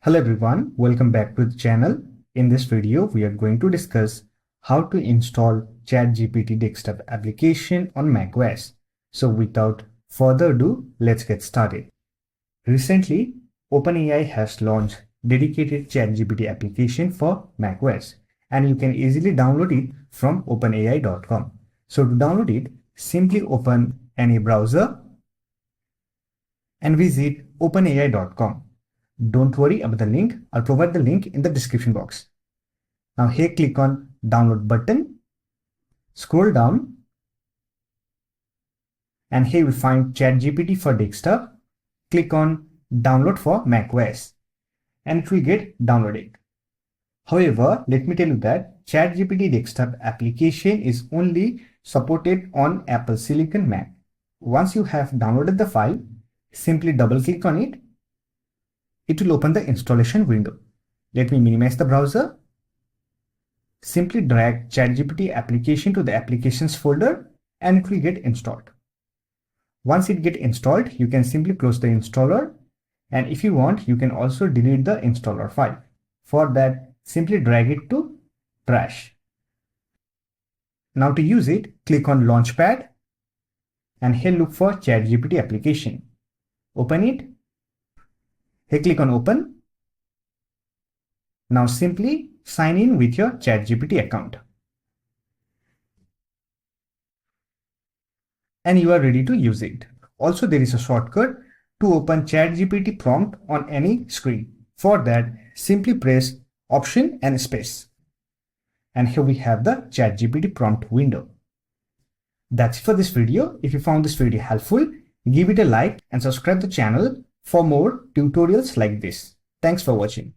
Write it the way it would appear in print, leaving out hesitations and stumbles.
Hello everyone, welcome back to the channel. In this video, we are going to discuss how to install ChatGPT desktop application on macOS. So without further ado, let's get started. Recently, OpenAI has launched dedicated ChatGPT application for macOS and you can easily download it from openai.com. So to download it, simply open any browser and visit openai.com. Don't worry about the link. I'll provide the link in the description box. Now here click on download button, scroll down, and here we find ChatGPT for desktop. Click on download for macOS and it will get downloaded. However, let me tell you that ChatGPT desktop application is only supported on Apple Silicon Mac. Once you have downloaded the file, simply double click on it. It will open the installation window. Let me minimize the browser. Simply drag ChatGPT application to the applications folder and it will get installed. Once it gets installed, you can simply close the installer, and if you want, you can also delete the installer file. For that, simply drag it to trash. Now to use it, click on Launchpad and here look for ChatGPT application. Open it. Here click on open. Now simply sign in with your ChatGPT account. And you are ready to use it. Also, there is a shortcut to open ChatGPT prompt on any screen. For that, simply press Option and space. And here we have the ChatGPT prompt window. That's it for this video. If you found this video helpful, give it a like and subscribe the channel for more tutorials like this. Thanks for watching.